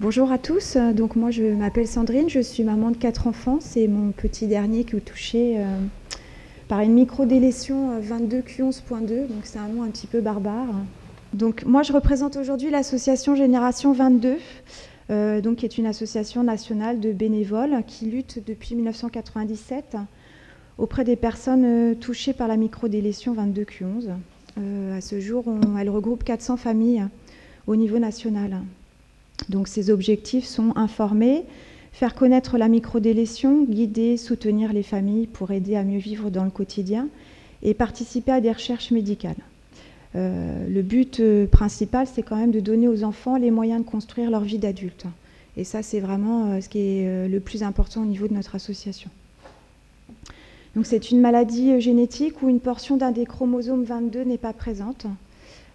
Bonjour à tous, donc moi je m'appelle Sandrine, je suis maman de 4 enfants, c'est mon petit dernier qui est touché par une microdélétion 22q11.2, donc c'est un nom un petit peu barbare. Donc moi je représente aujourd'hui l'association Génération 22, donc, qui est une association nationale de bénévoles qui lutte depuis 1997 auprès des personnes touchées par la microdélétion 22q11. À ce jour, elle regroupe 400 familles au niveau national. Donc ces objectifs sont informer, faire connaître la microdélétion, guider, soutenir les familles pour aider à mieux vivre dans le quotidien et participer à des recherches médicales. Le but principal, c'est quand même de donner aux enfants les moyens de construire leur vie d'adulte. Et ça, c'est vraiment ce qui est le plus important au niveau de notre association. Donc c'est une maladie génétique où une portion d'un des chromosomes 22 n'est pas présente.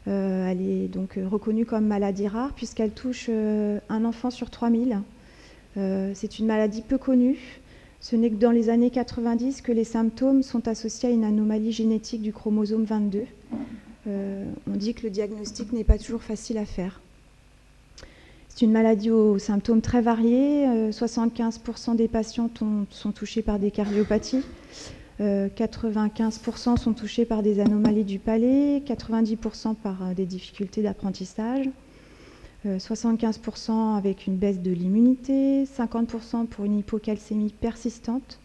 Elle est donc reconnue comme maladie rare puisqu'elle touche un enfant sur 3000. C'est une maladie peu connue. Ce n'est que dans les années 90 que les symptômes sont associés à une anomalie génétique du chromosome 22. On dit que le diagnostic n'est pas toujours facile à faire. C'est une maladie aux symptômes très variés. 75% des patients sont touchés par des cardiopathies. 95% sont touchés par des anomalies du palais, 90% par des difficultés d'apprentissage, 75% avec une baisse de l'immunité, 50% pour une hypocalcémie persistante,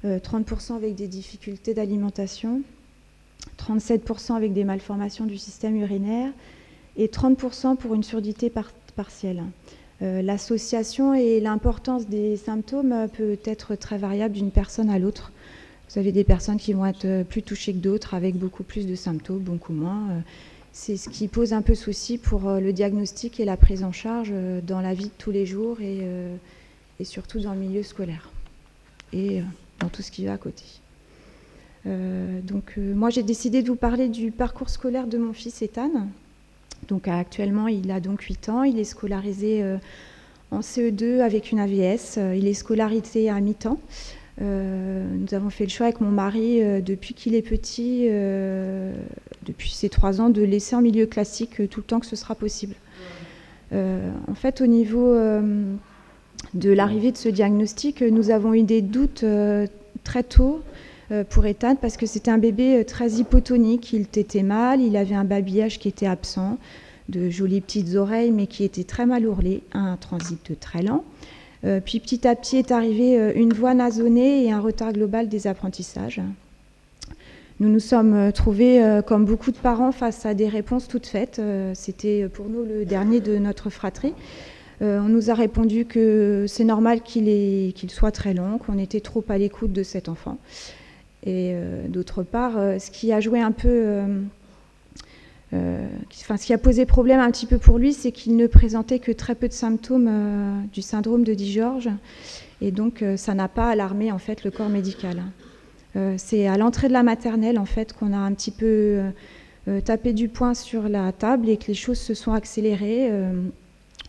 30% avec des difficultés d'alimentation, 37% avec des malformations du système urinaire et 30% pour une surdité partielle. L'association et l'importance des symptômes peut être très variable d'une personne à l'autre. Vous avez des personnes qui vont être plus touchées que d'autres avec beaucoup plus de symptômes, beaucoup moins. C'est ce qui pose un peu souci pour le diagnostic et la prise en charge dans la vie de tous les jours et surtout dans le milieu scolaire et dans tout ce qui va à côté. Moi, j'ai décidé de vous parler du parcours scolaire de mon fils Ethan. Donc, actuellement, il a donc 8 ans. Il est scolarisé en CE2 avec une AVS. Il est scolarisé à mi-temps. Nous avons fait le choix avec mon mari, depuis qu'il est petit, depuis ses 3 ans, de laisser en milieu classique tout le temps que ce sera possible. En fait, au niveau de l'arrivée de ce diagnostic, nous avons eu des doutes très tôt pour Ethan parce que c'était un bébé très hypotonique. Il tétait mal, il avait un babillage qui était absent, de jolies petites oreilles mais qui étaient très mal ourlées, un transit très lent. Puis petit à petit est arrivée une voix nasonnée et un retard global des apprentissages. Nous nous sommes trouvés, comme beaucoup de parents, face à des réponses toutes faites. C'était pour nous le dernier de notre fratrie. On nous a répondu que c'est normal qu'il soit très long, qu'on était trop à l'écoute de cet enfant. Et d'autre part, ce qui a joué un peu... ce qui a posé problème un petit peu pour lui, c'est qu'il ne présentait que très peu de symptômes du syndrome de Dijorge, et donc ça n'a pas alarmé en fait le corps médical. C'est à l'entrée de la maternelle en fait qu'on a un petit peu tapé du poing sur la table et que les choses se sont accélérées.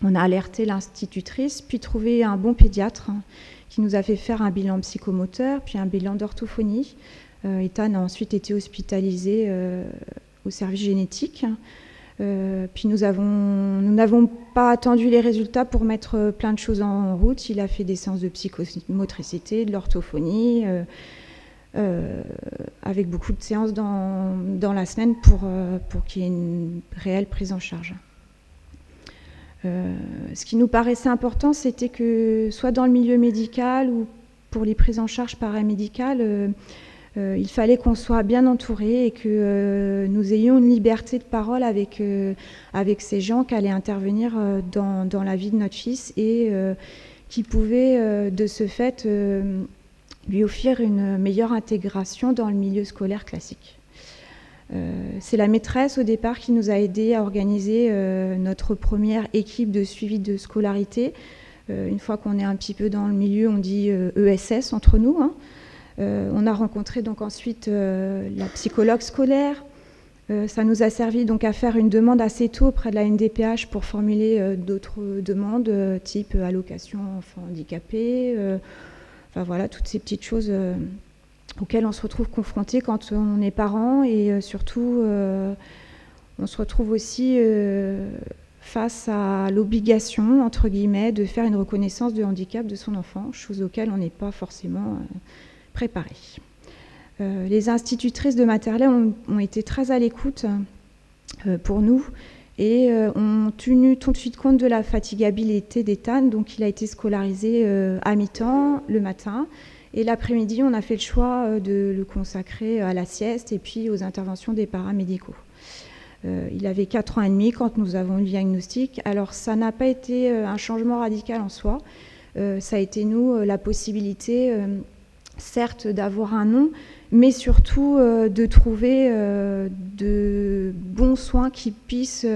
On a alerté l'institutrice, puis trouvé un bon pédiatre qui nous a fait faire un bilan psychomoteur, puis un bilan d'orthophonie. Ethan a ensuite été hospitalisé au service génétique. Puis nous n'avons pas attendu les résultats pour mettre plein de choses en route. Il a fait des séances de psychomotricité, de l'orthophonie, avec beaucoup de séances dans la semaine pour qu'il y ait une réelle prise en charge. Ce qui nous paraissait important, c'était que soit dans le milieu médical ou pour les prises en charge paramédicales, il fallait qu'on soit bien entouré et que nous ayons une liberté de parole avec ces gens qui allaient intervenir dans la vie de notre fils et qui pouvaient de ce fait lui offrir une meilleure intégration dans le milieu scolaire classique. C'est la maîtresse au départ qui nous a aidés à organiser notre première équipe de suivi de scolarité. Une fois qu'on est un petit peu dans le milieu, on dit ESS entre nous, hein. On a rencontré donc ensuite la psychologue scolaire. Ça nous a servi donc à faire une demande assez tôt auprès de la NDPH pour formuler d'autres demandes type allocation enfants handicapés. Enfin voilà, toutes ces petites choses auxquelles on se retrouve confronté quand on est parent et surtout on se retrouve aussi face à l'obligation, entre guillemets, de faire une reconnaissance de handicap de son enfant, chose auquel on n'est pas forcément préparé. Les institutrices de maternelle ont été très à l'écoute pour nous et ont tenu tout de suite compte de la fatigabilité d'Ethan. Donc il a été scolarisé à mi-temps le matin et l'après-midi on a fait le choix de le consacrer à la sieste et puis aux interventions des paramédicaux. Il avait 4 ans et demi quand nous avons eu le diagnostic. Alors ça n'a pas été un changement radical en soi, ça a été nous la possibilité certes d'avoir un nom, mais surtout de trouver de bons soins qui puissent,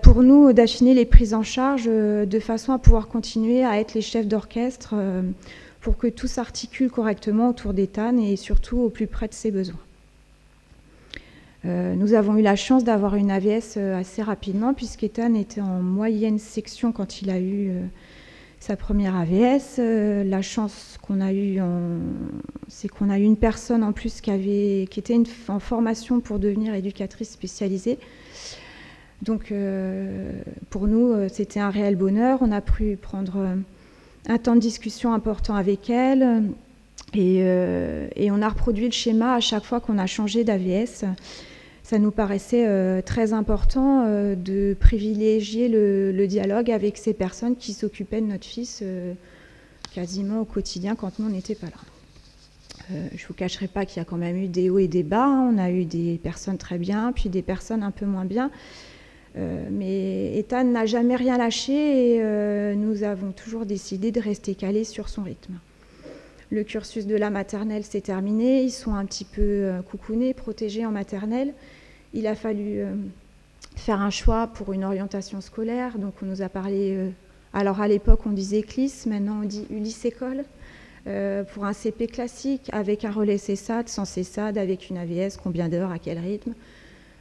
pour nous, d'affiner les prises en charge de façon à pouvoir continuer à être les chefs d'orchestre pour que tout s'articule correctement autour d'Ethan et surtout au plus près de ses besoins. Nous avons eu la chance d'avoir une AVS assez rapidement puisqu'Ethan était en moyenne section quand il a eu sa première AVS. La chance qu'on a eue, c'est qu'on a eu une personne en plus qui était en formation pour devenir éducatrice spécialisée. Donc pour nous, c'était un réel bonheur. On a pu prendre un temps de discussion important avec elle et on a reproduit le schéma à chaque fois qu'on a changé d'AVS. Ça nous paraissait très important de privilégier le dialogue avec ces personnes qui s'occupaient de notre fils quasiment au quotidien quand nous, on n'était pas là. Je ne vous cacherai pas qu'il y a quand même eu des hauts et des bas. On a eu des personnes très bien, puis des personnes un peu moins bien. Mais Ethan n'a jamais rien lâché et nous avons toujours décidé de rester calés sur son rythme. Le cursus de la maternelle s'est terminé. Ils sont un petit peu coucounés, protégés en maternelle. Il a fallu faire un choix pour une orientation scolaire. Donc on nous a parlé, alors à l'époque on disait CLIS, maintenant on dit Ulysse École, pour un CP classique avec un relais CESAD, sans CESAD, avec une AVS, combien d'heures, à quel rythme.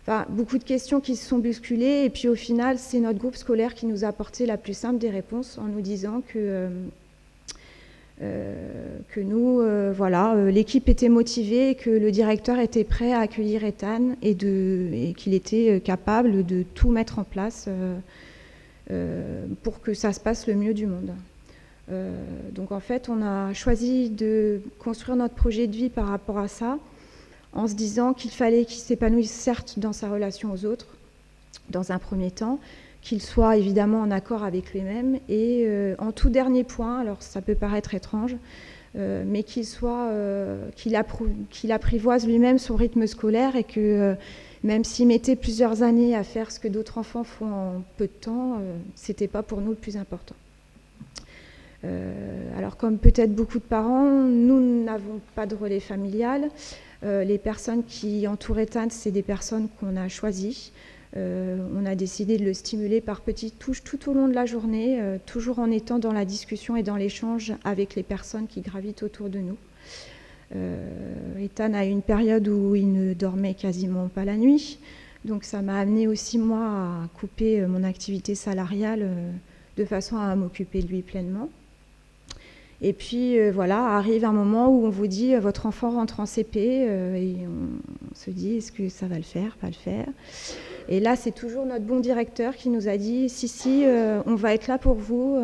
Enfin, beaucoup de questions qui se sont bousculées et puis au final c'est notre groupe scolaire qui nous a apporté la plus simple des réponses en nous disant que nous, l'équipe était motivée et que le directeur était prêt à accueillir Ethan et qu'il était capable de tout mettre en place pour que ça se passe le mieux du monde. Donc en fait, on a choisi de construire notre projet de vie par rapport à ça, en se disant qu'il fallait qu'il s'épanouisse certes dans sa relation aux autres, dans un premier temps, qu'il soit évidemment en accord avec lui-même et en tout dernier point, alors ça peut paraître étrange, mais qu'il apprivoise lui-même son rythme scolaire et que même s'il mettait plusieurs années à faire ce que d'autres enfants font en peu de temps, c'était pas pour nous le plus important. Alors comme peut-être beaucoup de parents, nous n'avons pas de relais familial. Les personnes qui entourent Ethan, c'est des personnes qu'on a choisies. On a décidé de le stimuler par petites touches tout au long de la journée, toujours en étant dans la discussion et dans l'échange avec les personnes qui gravitent autour de nous. Ethan a eu une période où il ne dormait quasiment pas la nuit, donc ça m'a amené aussi moi à couper mon activité salariale de façon à m'occuper de lui pleinement. Et puis voilà, arrive un moment où on vous dit votre enfant rentre en CP et on se dit est-ce que ça va le faire, pas le faire. Et là, c'est toujours notre bon directeur qui nous a dit si, on va être là pour vous.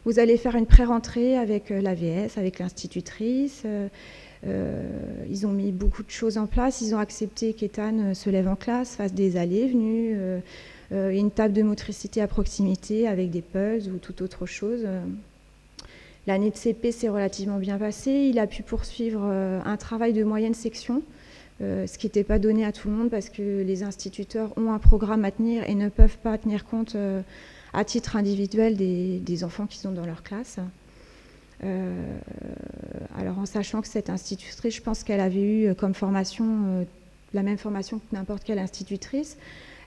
Vous allez faire une pré-rentrée avec l'AVS, avec l'institutrice. Ils ont mis beaucoup de choses en place. Ils ont accepté qu'Ethan se lève en classe, fasse des allées, venues, une table de motricité à proximité avec des puzzles ou toute autre chose. L'année de CP s'est relativement bien passée. Il a pu poursuivre un travail de moyenne section, ce qui n'était pas donné à tout le monde parce que les instituteurs ont un programme à tenir et ne peuvent pas tenir compte à titre individuel des enfants qui sont dans leur classe. Alors en sachant que cette institutrice, je pense qu'elle avait eu comme formation la même formation que n'importe quelle institutrice,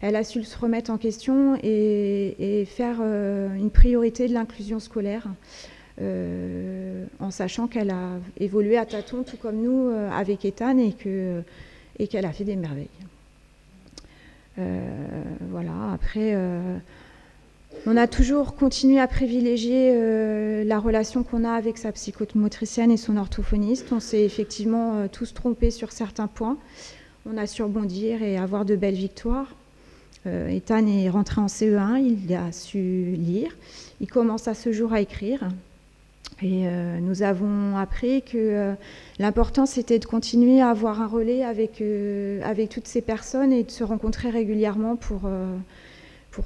elle a su se remettre en question et faire une priorité de l'inclusion scolaire. En sachant qu'elle a évolué à tâtons tout comme nous avec Ethan et qu'elle a fait des merveilles. Voilà, après on a toujours continué à privilégier la relation qu'on a avec sa psychomotricienne et son orthophoniste. On s'est effectivement tous trompés sur certains points. On a su rebondir et avoir de belles victoires. Ethan est rentré en CE1, il a su lire, il commence à ce jour à écrire. Et nous avons appris que l'important c'était de continuer à avoir un relais avec toutes ces personnes et de se rencontrer régulièrement pour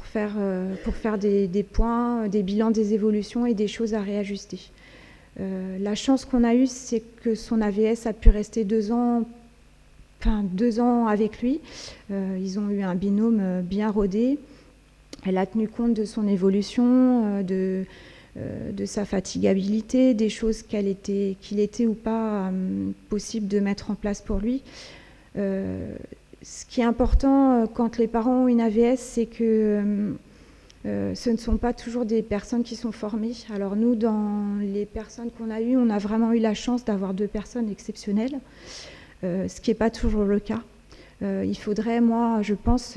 faire des points, des bilans des évolutions et des choses à réajuster. La chance qu'on a eue, c'est que son AVS a pu rester 2 ans avec lui. Ils ont eu un binôme bien rodé. Elle a tenu compte de son évolution, de sa fatigabilité, des choses qu'il était ou pas possible de mettre en place pour lui. Ce qui est important quand les parents ont une AVS, c'est que ce ne sont pas toujours des personnes qui sont formées. Alors nous, dans les personnes qu'on a eues, on a vraiment eu la chance d'avoir 2 personnes exceptionnelles, ce qui n'est pas toujours le cas. Il faudrait, moi, je pense,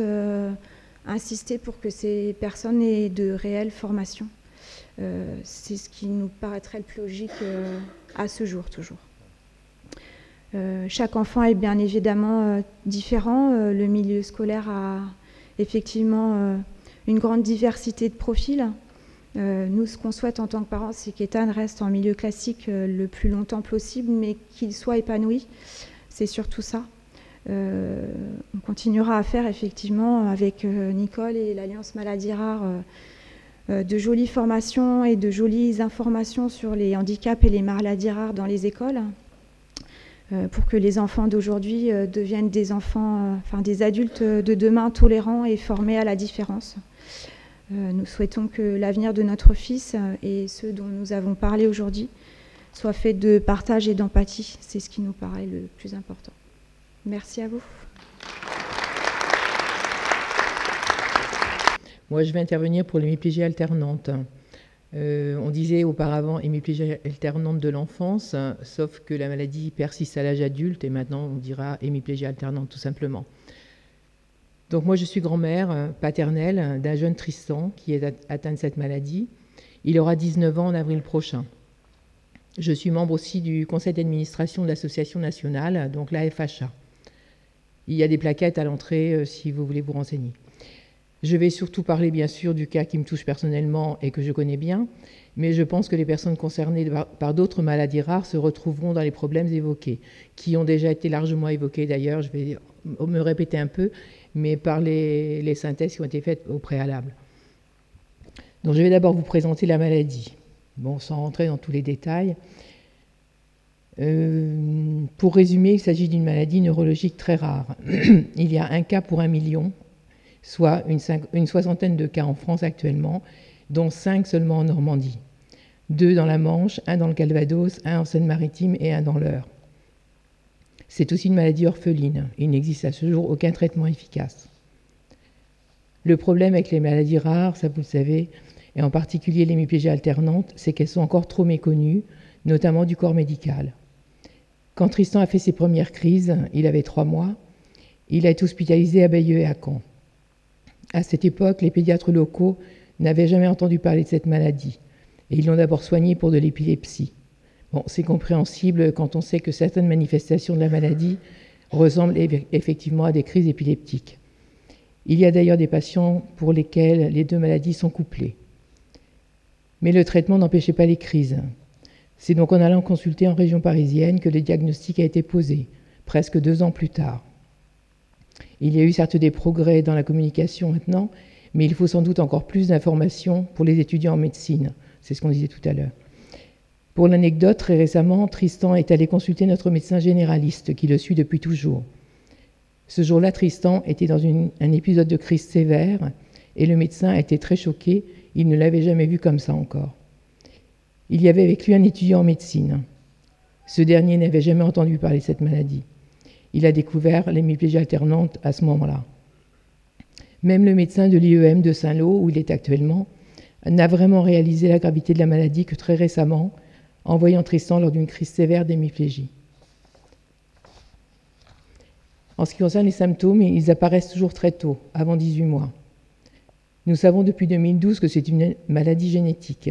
insister pour que ces personnes aient de réelles formations. C'est ce qui nous paraîtrait le plus logique à ce jour, toujours. Chaque enfant est bien évidemment différent. Le milieu scolaire a effectivement une grande diversité de profils. Nous, ce qu'on souhaite en tant que parents, c'est qu'Ethan reste en milieu classique le plus longtemps possible, mais qu'il soit épanoui. C'est surtout ça. On continuera à faire effectivement avec Nicole et l'Alliance Maladies Rares de jolies formations et de jolies informations sur les handicaps et les maladies rares dans les écoles, pour que les enfants d'aujourd'hui deviennent des enfants, des adultes de demain tolérants et formés à la différence. Nous souhaitons que l'avenir de notre fils et ceux dont nous avons parlé aujourd'hui soit fait de partage et d'empathie. C'est ce qui nous paraît le plus important. Merci à vous. Moi, je vais intervenir pour l'hémiplégie alternante. On disait auparavant hémiplégie alternante de l'enfance, sauf que la maladie persiste à l'âge adulte et maintenant on dira hémiplégie alternante tout simplement. Donc moi je suis grand-mère paternelle d'un jeune Tristan qui est atteint de cette maladie. Il aura 19 ans en avril prochain. Je suis membre aussi du conseil d'administration de l'association nationale, donc la FHA. Il y a des plaquettes à l'entrée si vous voulez vous renseigner. Je vais surtout parler bien sûr du cas qui me touche personnellement et que je connais bien, mais je pense que les personnes concernées par d'autres maladies rares se retrouveront dans les problèmes évoqués, qui ont déjà été largement évoqués d'ailleurs, je vais me répéter un peu, mais par les synthèses qui ont été faites au préalable. Donc je vais d'abord vous présenter la maladie, bon, sans rentrer dans tous les détails. Pour résumer, il s'agit d'une maladie neurologique très rare. Il y a un cas pour 1 million, soit une soixantaine de cas en France actuellement, dont 5 seulement en Normandie. 2 dans la Manche, 1 dans le Calvados, 1 en Seine-Maritime et 1 dans l'Eure. C'est aussi une maladie orpheline. Il n'existe à ce jour aucun traitement efficace. Le problème avec les maladies rares, ça vous le savez, et en particulier l'hémiplégie alternante, c'est qu'elles sont encore trop méconnues, notamment du corps médical. Quand Tristan a fait ses premières crises, il avait 3 mois, il a été hospitalisé à Bayeux et à Caen. À cette époque, les pédiatres locaux n'avaient jamais entendu parler de cette maladie et ils l'ont d'abord soigné pour de l'épilepsie. Bon, c'est compréhensible quand on sait que certaines manifestations de la maladie ressemblent effectivement à des crises épileptiques. Il y a d'ailleurs des patients pour lesquels les 2 maladies sont couplées. Mais le traitement n'empêchait pas les crises. C'est donc en allant consulter en région parisienne que le diagnostic a été posé, presque 2 ans plus tard. Il y a eu certes des progrès dans la communication maintenant, mais il faut sans doute encore plus d'informations pour les étudiants en médecine. C'est ce qu'on disait tout à l'heure. Pour l'anecdote, très récemment, Tristan est allé consulter notre médecin généraliste qui le suit depuis toujours. Ce jour-là, Tristan était dans un épisode de crise sévère et le médecin a été très choqué. Il ne l'avait jamais vu comme ça encore. Il y avait avec lui un étudiant en médecine. Ce dernier n'avait jamais entendu parler de cette maladie. Il a découvert l'hémiplégie alternante à ce moment-là. Même le médecin de l'IEM de Saint-Lô, où il est actuellement, n'a vraiment réalisé la gravité de la maladie que très récemment, en voyant Tristan lors d'une crise sévère d'hémiplégie. En ce qui concerne les symptômes, ils apparaissent toujours très tôt, avant 18 mois. Nous savons depuis 2012 que c'est une maladie génétique,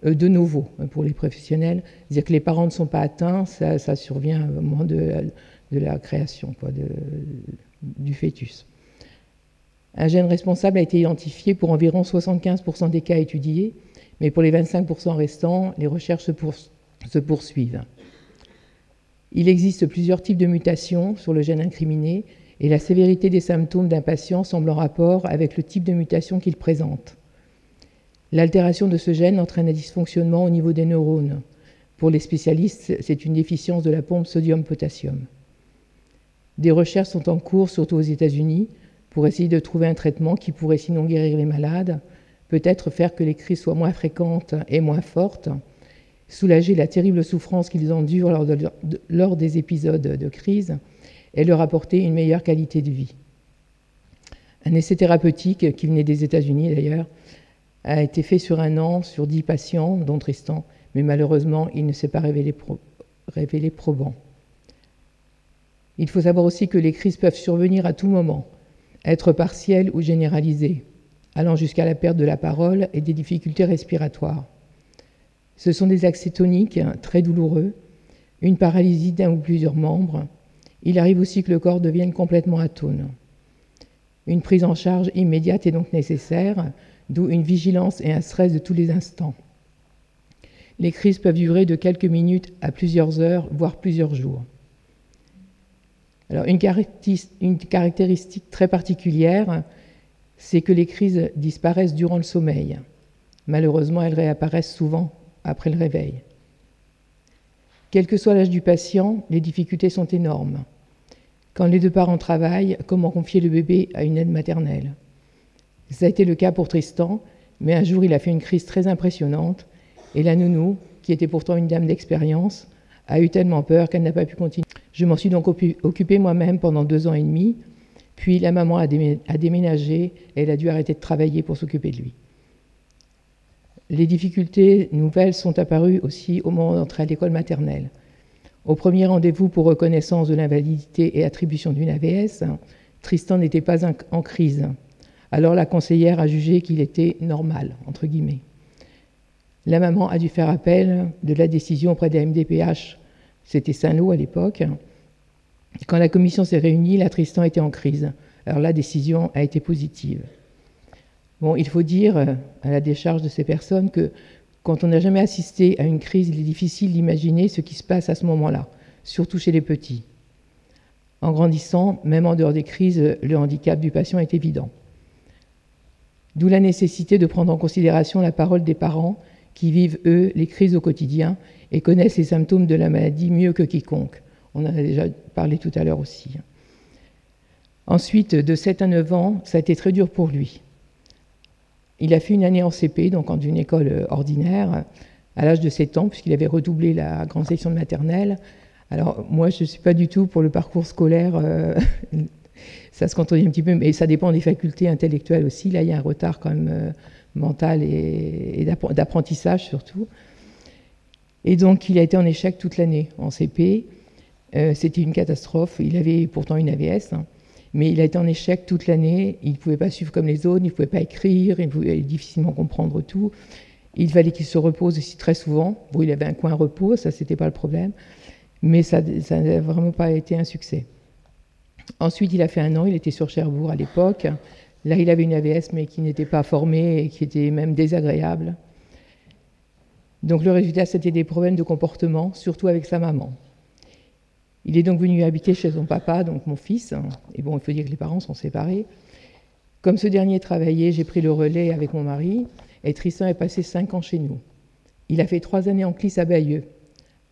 de novo pour les professionnels, c'est-à-dire que les parents ne sont pas atteints, ça survient au moment de la création du fœtus. Un gène responsable a été identifié pour environ 75% des cas étudiés, mais pour les 25% restants, les recherches se poursuivent. Il existe plusieurs types de mutations sur le gène incriminé et la sévérité des symptômes d'un patient semble en rapport avec le type de mutation qu'il présente. L'altération de ce gène entraîne un dysfonctionnement au niveau des neurones. Pour les spécialistes, c'est une déficience de la pompe sodium-potassium. Des recherches sont en cours, surtout aux États-Unis, pour essayer de trouver un traitement qui pourrait sinon guérir les malades, peut-être faire que les crises soient moins fréquentes et moins fortes, soulager la terrible souffrance qu'ils endurent lors des épisodes de crise et leur apporter une meilleure qualité de vie. Un essai thérapeutique, qui venait des États-Unis d'ailleurs, a été fait sur 1 an sur 10 patients, dont Tristan, mais malheureusement, il ne s'est pas révélé probant. Il faut savoir aussi que les crises peuvent survenir à tout moment, être partielles ou généralisées, allant jusqu'à la perte de la parole et des difficultés respiratoires. Ce sont des accès toniques très douloureux, une paralysie d'un ou plusieurs membres. Il arrive aussi que le corps devienne complètement atone. Une prise en charge immédiate est donc nécessaire, d'où une vigilance et un stress de tous les instants. Les crises peuvent durer de quelques minutes à plusieurs heures, voire plusieurs jours. Alors, une caractéristique très particulière, c'est que les crises disparaissent durant le sommeil. Malheureusement, elles réapparaissent souvent après le réveil. Quel que soit l'âge du patient, les difficultés sont énormes. Quand les 2 parents travaillent, comment confier le bébé à une aide maternelle? Ça a été le cas pour Tristan, mais un jour il a fait une crise très impressionnante et la nounou, qui était pourtant une dame d'expérience, a eu tellement peur qu'elle n'a pas pu continuer. Je m'en suis donc occupée moi-même pendant 2 ans et demi, puis la maman a déménagé et elle a dû arrêter de travailler pour s'occuper de lui. Les difficultés nouvelles sont apparues aussi au moment d'entrer à l'école maternelle. Au premier rendez-vous pour reconnaissance de l'invalidité et attribution d'une AVS, Tristan n'était pas en crise. Alors la conseillère a jugé qu'il était normal, entre guillemets. La maman a dû faire appel de la décision auprès des MDPH, c'était Saint-Lô à l'époque. Quand la commission s'est réunie, la Tristan était en crise. Alors la décision a été positive. Bon, il faut dire, à la décharge de ces personnes, que quand on n'a jamais assisté à une crise, il est difficile d'imaginer ce qui se passe à ce moment-là, surtout chez les petits. En grandissant, même en dehors des crises, le handicap du patient est évident. D'où la nécessité de prendre en considération la parole des parents qui vivent, eux, les crises au quotidien et connaissent les symptômes de la maladie mieux que quiconque. On en a déjà parlé tout à l'heure aussi. Ensuite, de 7 à 9 ans, ça a été très dur pour lui. Il a fait une année en CP, donc en une école ordinaire, à l'âge de 7 ans, puisqu'il avait redoublé la grande section de maternelle. Alors, moi, je ne suis pas du tout pour le parcours scolaire, ça se contredit un petit peu, mais ça dépend des facultés intellectuelles aussi. Là, il y a un retard quand même mental et d'apprentissage surtout. Et donc, il a été en échec toute l'année en CP. C'était une catastrophe. Il avait pourtant une AVS, hein, mais il a été en échec toute l'année. Il ne pouvait pas suivre comme les autres, il ne pouvait pas écrire, il pouvait difficilement comprendre tout. Il fallait qu'il se repose aussi très souvent. Bon, il avait un coin repos, ça, c'était pas le problème, mais ça n'a vraiment pas été un succès. Ensuite, il a fait 1 an, il était sur Cherbourg à l'époque. Là, il avait une AVS, mais qui n'était pas formée et qui était même désagréable. Donc le résultat, c'était des problèmes de comportement, surtout avec sa maman. Il est donc venu habiter chez son papa, donc mon fils. Et bon, il faut dire que les parents sont séparés. Comme ce dernier travaillait, j'ai pris le relais avec mon mari, et Tristan est passé 5 ans chez nous. Il a fait 3 années en CLIS à Bayeux.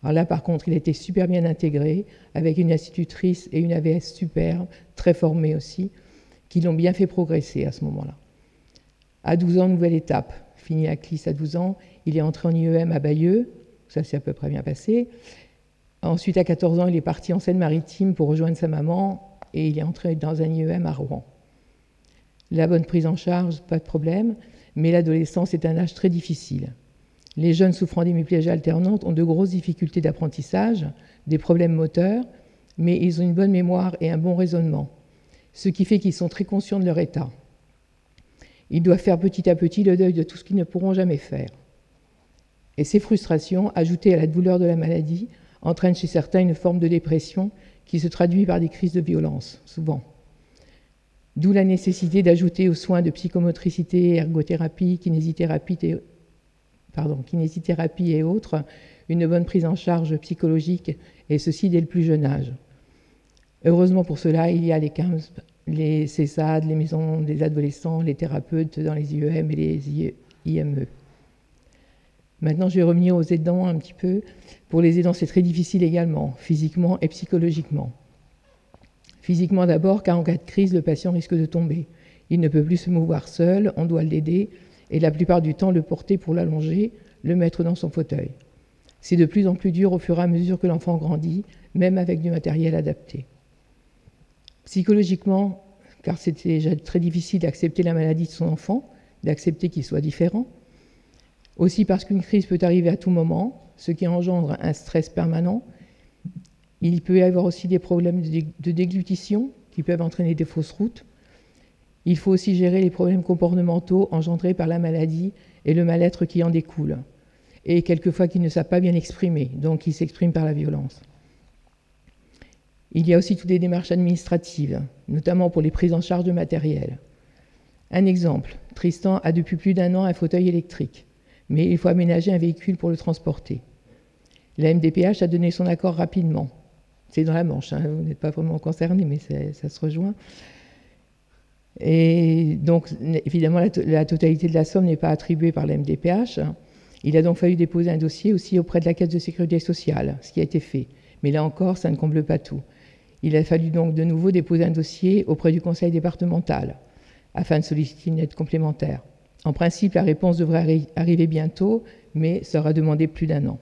Alors là, par contre, il était super bien intégré, avec une institutrice et une AVS superbe, très formée aussi, qui l'ont bien fait progresser à ce moment-là. À 12 ans, nouvelle étape. Fini la CLIS à 12 ans, il est entré en IEM à Bayeux, ça s'est à peu près bien passé. Ensuite, à 14 ans, il est parti en Seine-Maritime pour rejoindre sa maman, et il est entré dans un IEM à Rouen. La bonne prise en charge, pas de problème, mais l'adolescence est un âge très difficile. Les jeunes souffrant d'hémiplégie alternante ont de grosses difficultés d'apprentissage, des problèmes moteurs, mais ils ont une bonne mémoire et un bon raisonnement, ce qui fait qu'ils sont très conscients de leur état. Ils doivent faire petit à petit le deuil de tout ce qu'ils ne pourront jamais faire. Et ces frustrations, ajoutées à la douleur de la maladie, entraînent chez certains une forme de dépression qui se traduit par des crises de violence, souvent. D'où la nécessité d'ajouter aux soins de psychomotricité, ergothérapie, kinésithérapie et autres, une bonne prise en charge psychologique, et ceci dès le plus jeune âge. Heureusement pour cela, il y a les CAMSP, les CESAD, les maisons des adolescents, les thérapeutes dans les IEM et les IME. Maintenant, je vais revenir aux aidants un petit peu. Pour les aidants, c'est très difficile également, physiquement et psychologiquement. Physiquement d'abord, car en cas de crise, le patient risque de tomber. Il ne peut plus se mouvoir seul, on doit l'aider, et la plupart du temps le porter pour l'allonger, le mettre dans son fauteuil. C'est de plus en plus dur au fur et à mesure que l'enfant grandit, même avec du matériel adapté. Psychologiquement, car c'était déjà très difficile d'accepter la maladie de son enfant, d'accepter qu'il soit différent. Aussi parce qu'une crise peut arriver à tout moment, ce qui engendre un stress permanent. Il peut y avoir aussi des problèmes de déglutition qui peuvent entraîner des fausses routes. Il faut aussi gérer les problèmes comportementaux engendrés par la maladie et le mal-être qui en découle. Et quelquefois qui ne savent pas bien exprimer, donc qui s'expriment par la violence. Il y a aussi toutes les démarches administratives, notamment pour les prises en charge de matériel. Un exemple, Tristan a depuis plus d'1 an un fauteuil électrique, mais il faut aménager un véhicule pour le transporter. La MDPH a donné son accord rapidement. C'est dans la Manche, hein, vous n'êtes pas vraiment concerné, mais ça se rejoint. Et donc, évidemment, la totalité de la somme n'est pas attribuée par la MDPH. Il a donc fallu déposer un dossier aussi auprès de la Caisse de sécurité sociale, ce qui a été fait. Mais là encore, ça ne comble pas tout. Il a fallu donc de nouveau déposer un dossier auprès du conseil départemental, afin de solliciter une aide complémentaire. En principe, la réponse devrait arriver bientôt, mais ça aura demandé plus d'1 an.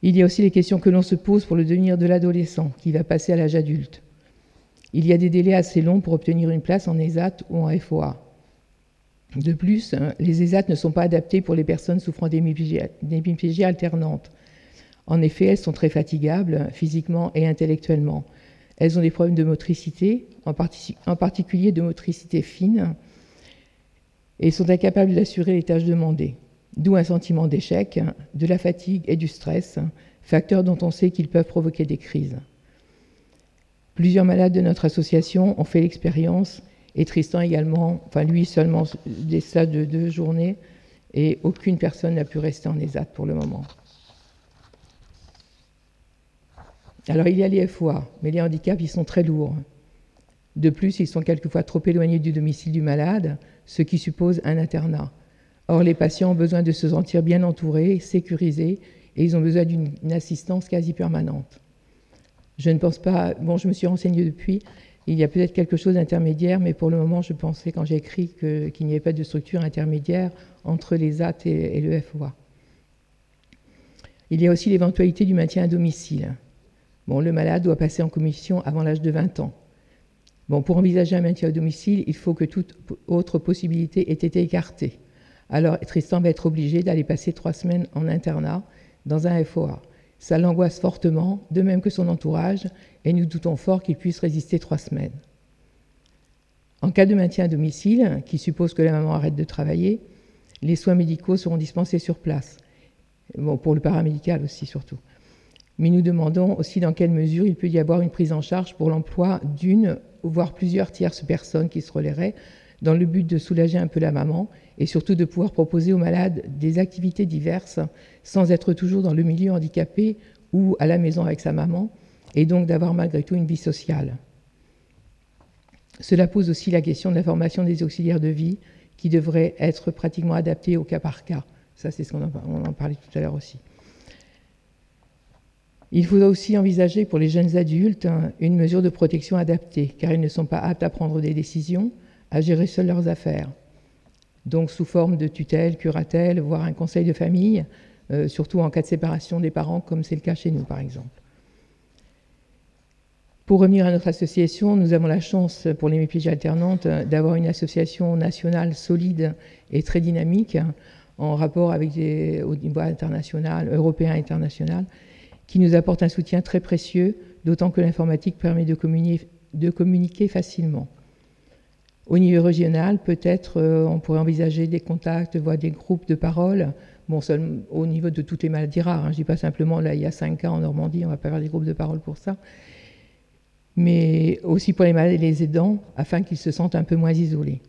Il y a aussi les questions que l'on se pose pour le devenir de l'adolescent, qui va passer à l'âge adulte. Il y a des délais assez longs pour obtenir une place en ESAT ou en FOA. De plus, les ESAT ne sont pas adaptés pour les personnes souffrant d'hémiplégie alternante. En effet, elles sont très fatigables, physiquement et intellectuellement. Elles ont des problèmes de motricité, en particulier de motricité fine, et sont incapables d'assurer les tâches demandées. D'où un sentiment d'échec, de la fatigue et du stress, facteurs dont on sait qu'ils peuvent provoquer des crises. Plusieurs malades de notre association ont fait l'expérience, et Tristan également, enfin lui seulement des stades de 2 journées, et aucune personne n'a pu rester en ESAT pour le moment. Alors il y a les FOA, mais les handicaps, ils sont très lourds. De plus, ils sont quelquefois trop éloignés du domicile du malade, ce qui suppose un internat. Or, les patients ont besoin de se sentir bien entourés, sécurisés, et ils ont besoin d'une assistance quasi permanente. Je ne pense pas... Bon, je me suis renseignée depuis, il y a peut-être quelque chose d'intermédiaire, mais pour le moment, je pensais, quand j'ai écrit, qu'il n'y avait pas de structure intermédiaire entre les AT et le FOA. Il y a aussi l'éventualité du maintien à domicile. Bon, le malade doit passer en commission avant l'âge de 20 ans. Bon, pour envisager un maintien à domicile, il faut que toute autre possibilité ait été écartée. Alors, Tristan va être obligé d'aller passer 3 semaines en internat dans un FOA. Ça l'angoisse fortement, de même que son entourage, et nous doutons fort qu'il puisse résister 3 semaines. En cas de maintien à domicile, qui suppose que la maman arrête de travailler, les soins médicaux seront dispensés sur place. Bon, pour le paramédical aussi, surtout. Mais nous demandons aussi dans quelle mesure il peut y avoir une prise en charge pour l'emploi d'une, voire plusieurs tierces personnes qui se relaieraient, dans le but de soulager un peu la maman et surtout de pouvoir proposer aux malades des activités diverses sans être toujours dans le milieu handicapé ou à la maison avec sa maman, et donc d'avoir malgré tout une vie sociale. Cela pose aussi la question de la formation des auxiliaires de vie qui devrait être pratiquement adaptée au cas par cas. Ça, c'est ce qu'on en parlait tout à l'heure aussi. Il faudra aussi envisager pour les jeunes adultes une mesure de protection adaptée, car ils ne sont pas aptes à prendre des décisions, à gérer seuls leurs affaires. Donc sous forme de tutelle, curatelle, voire un conseil de famille, surtout en cas de séparation des parents, comme c'est le cas chez nous par exemple. Pour revenir à notre association, nous avons la chance pour l'hémiplégie alternante d'avoir une association nationale solide et très dynamique en rapport avec au niveau international, européen et international, qui nous apporte un soutien très précieux, d'autant que l'informatique permet de communiquer facilement. Au niveau régional, peut-être on pourrait envisager des contacts, voire des groupes de parole, bon, seulement au niveau de toutes les maladies rares. Je ne dis pas simplement, là, il y a 5 cas en Normandie, on ne va pas faire des groupes de parole pour ça. mais aussi pour les malades et les aidants, afin qu'ils se sentent un peu moins isolés.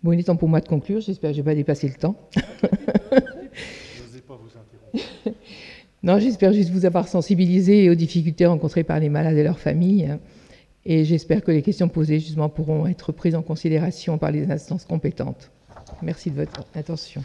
Bon, il est temps pour moi de conclure, j'espère que je n'ai pas dépassé le temps. Je n'osais pas vous interrompre. Non, j'espère juste vous avoir sensibilisé aux difficultés rencontrées par les malades et leurs familles. Et j'espère que les questions posées, justement, pourront être prises en considération par les instances compétentes. Merci de votre attention.